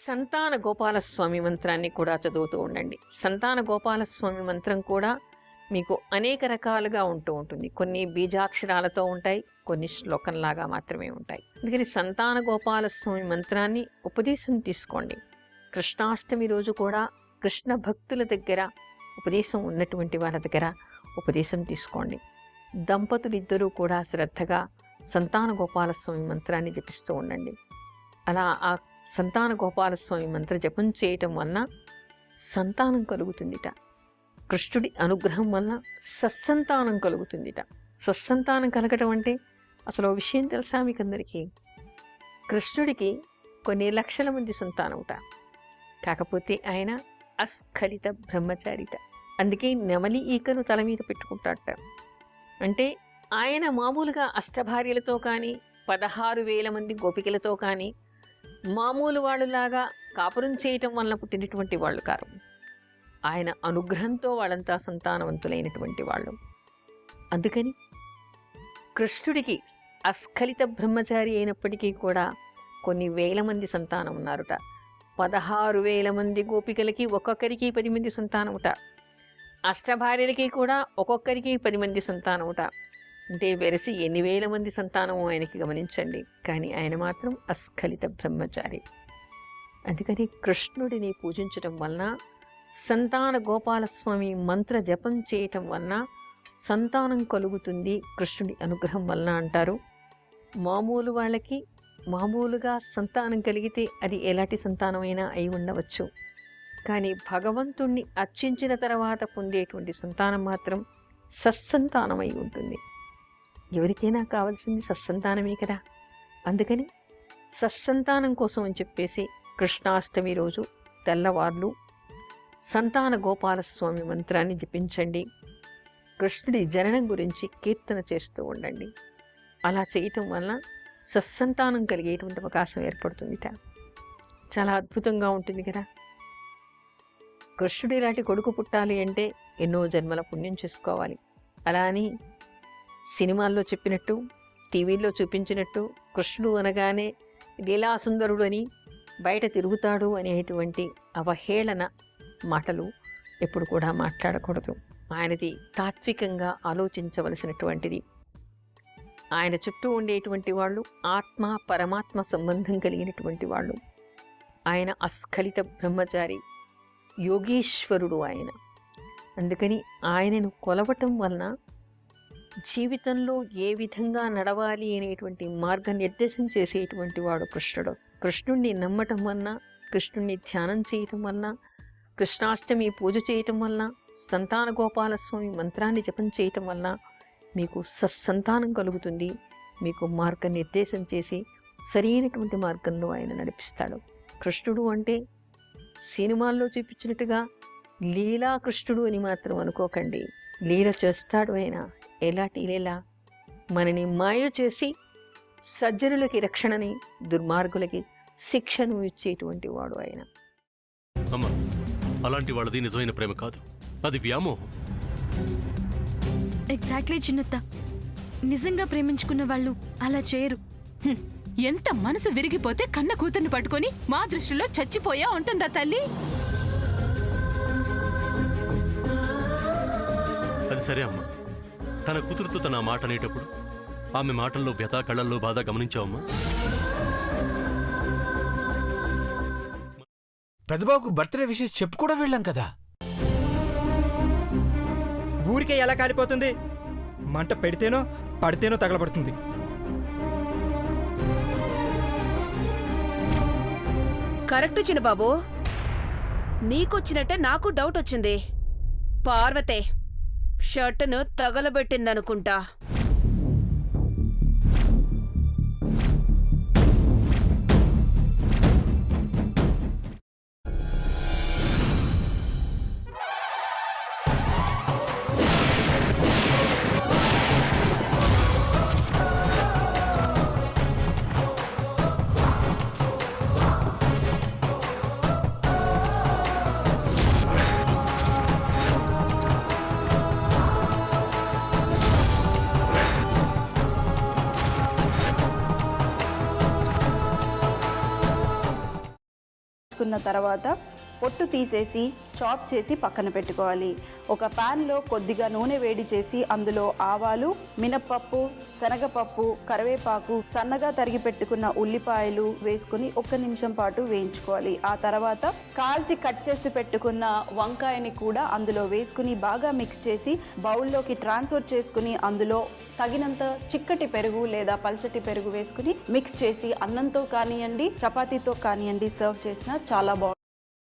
సంతాన గోపాలస్వామి మంత్రాన్ని కూడా చదువుతూ ఉండండి. సంతాన గోపాలస్వామి మంత్రం కూడా మీకు అనేక రకాలుగా ఉంటూ ఉంటుంది. కొన్ని బీజాక్షరాలతో ఉంటాయి, కొన్ని శ్లోకంలాగా మాత్రమే ఉంటాయి. అందుకని సంతాన గోపాలస్వామి మంత్రాన్ని ఉపదేశం తీసుకోండి. కృష్ణాష్టమి రోజు కూడా కృష్ణ భక్తుల దగ్గర, ఉపదేశం ఉన్నటువంటి వాళ్ళ దగ్గర ఉపదేశం తీసుకోండి. దంపతులిద్దరూ కూడా శ్రద్ధగా సంతాన గోపాలస్వామి మంత్రాన్ని జపిస్తూ ఉండండి. అలా ఆ సంతాన గోపాలస్వామి మంత్ర జపం చేయటం వలన సంతానం కలుగుతుందిట. కృష్ణుడి అనుగ్రహం వలన సత్సంతానం కలుగుతుందిట. సత్సంతానం కలగటం అంటే అసలు విషయం తెలుసా మీకందరికీ? కృష్ణుడికి కొన్ని లక్షల మంది సంతానముట. కాకపోతే ఆయన అస్ఖలిత బ్రహ్మచారిట. అందుకే నెమలి ఈకను తల మీద పెట్టుకుంటాడట. అంటే ఆయన మామూలుగా అష్టభార్యలతో కానీ 16,000 మంది గోపికలతో కానీ మామూలు వాళ్ళలాగా కాపురం చేయటం వలన పుట్టినటువంటి వాళ్ళు కారు. ఆయన అనుగ్రహంతో వాళ్ళంతా సంతానవంతులైనటువంటి వాళ్ళు. అందుకని కృష్ణుడికి అస్ఖలిత బ్రహ్మచారి అయినప్పటికీ కూడా కొన్ని వేల మంది సంతానం ఉన్నారుట. 16,000 మంది గోపికలకి ఒక్కొక్కరికి 10 మంది సంతానముట. అష్టభార్యలకి కూడా ఒక్కొక్కరికి 10 మంది సంతానముట. అంటే వెరసి ఎన్ని వేల మంది సంతానము ఆయనకి గమనించండి. కానీ ఆయన మాత్రం అస్ఖలిత బ్రహ్మచారి. అందుకని కృష్ణుడిని పూజించటం వలన, సంతాన గోపాలస్వామి మంత్ర జపం చేయటం వలన సంతానం కలుగుతుంది కృష్ణుడి అనుగ్రహం వలన అంటారు. మామూలు వాళ్ళకి మామూలుగా సంతానం కలిగితే అది ఎలాంటి సంతానమైనా అయి ఉండవచ్చు. కానీ భగవంతుణ్ణి అర్చించిన తర్వాత పొందేటువంటి సంతానం మాత్రం సత్సంతానమై ఉంటుంది. ఎవరికైనా కావాల్సింది సత్సంతానమే కదా. అందుకని సత్సంతానం కోసం అని చెప్పేసి కృష్ణాష్టమి రోజు తెల్లవార్లు సంతాన గోపాలస్వామి మంత్రాన్ని జపించండి. కృష్ణుడి జననం గురించి కీర్తన చేస్తూ ఉండండి. అలా చేయటం వలన సత్సంతానం కలిగేటువంటి అవకాశం ఏర్పడుతుందిట. చాలా అద్భుతంగా ఉంటుంది కదా. కృష్ణుడి ఇలాంటి కొడుకు పుట్టాలి అంటే ఎన్నో జన్మల పుణ్యం చేసుకోవాలి. అలా అని సినిమాల్లో చెప్పినట్టు, టీవీల్లో చూపించినట్టు కృష్ణుడు అనగానే లీలాసుందరుడు అని, బయట తిరుగుతాడు అనేటువంటి అవహేళన మాటలు ఎప్పుడు కూడా మాట్లాడకూడదు. ఆయనది తాత్వికంగా ఆలోచించవలసినటువంటిది. ఆయన చుట్టూ ఉండేటువంటి వాళ్ళు ఆత్మ పరమాత్మ సంబంధం కలిగినటువంటి వాళ్ళు. ఆయన అస్ఖలిత బ్రహ్మచారి, యోగీశ్వరుడు ఆయన. అందుకని ఆయనను కొలవటం వలన జీవితంలో ఏ విధంగా నడవాలి అనేటువంటి మార్గనిర్దేశం చేసేటువంటి వాడు కృష్ణుడు. కృష్ణుణ్ణి నమ్మటం వలన, కృష్ణుణ్ణి ధ్యానం చేయటం వలన, కృష్ణాష్టమి పూజ చేయటం వలన, సంతాన గోపాలస్వామి మంత్రాన్ని జపం చేయటం వలన మీకు సత్సంతానం కలుగుతుంది. మీకు మార్గనిర్దేశం చేసి సరైనటువంటి మార్గంలో ఆయన నడిపిస్తాడు. కృష్ణుడు అంటే సినిమాల్లో చూపించినట్టుగా లీలా కృష్ణుడు అని మాత్రం అనుకోకండి. లీల చేస్తాడు ఆయన. ఎలాంటి లీల? మనని మాయ చేసి సజ్జనులకి రక్షణని, దుర్మార్గులకి శిక్షను ఇచ్చేటువంటి వాడు ఆయన. అమ్మా, అలాంటి వాళ్ళది నిజమైన ప్రేమ కాదు, అది వ్యామోహం. ఎగ్జాక్ట్లీ చిన్నత్త. నిజంగా ప్రేమించుకున్న వాళ్ళు అలా చేయరు. ఎంత మనసు విరిగిపోతే కన్న కూతుర్ని పట్టుకొని మా దృష్టిలో చచ్చిపోయా ఉంటుందా తల్లి? అది సరే అమ్మా, తన కూతురుతో తన మాట అనేటప్పుడు ఆమె మాటల్లో వ్యథ, కళ్ళల్లో బాధ గమనించావమ్మా? పెద్దబాబుకు బర్త్డే విషెస్ చెప్పు కూడా వెళ్ళాం కదా. ఊరికే ఎలా కాలిపోతుంది? మంట పెడితేనో పడితేనో తగలబడుతుంది. కరెక్ట్ చిన్నబాబు, నీకొచ్చినట్టే నాకు డౌట్ వచ్చింది. పార్వతే షర్టును తగలబెట్టిందనుకుంటా. కున్న తర్వాత పొట్టు తీసేసి చాప్ చేసి పక్కన పెట్టుకోవాలి. ఒక ప్యాన్లో కొద్దిగా నూనె వేడి చేసి అందులో ఆవాలు, మినప్పప్పు, శనగపప్పు, కరివేపాకు, సన్నగా తరిగి పెట్టుకున్న ఉల్లిపాయలు వేసుకుని 1 నిమిషం పాటు వేయించుకోవాలి. ఆ తర్వాత కాల్చి కట్ చేసి పెట్టుకున్న వంకాయని కూడా అందులో వేసుకుని బాగా మిక్స్ చేసి బౌల్లోకి ట్రాన్స్ఫర్ చేసుకుని అందులో తగినంత చిక్కటి పెరుగు లేదా పల్చటి పెరుగు వేసుకుని మిక్స్ చేసి అన్నంతో కానివ్వండి, చపాతీతో కానివ్వండి సర్వ్ చేసినా చాలా బాగుంటుంది.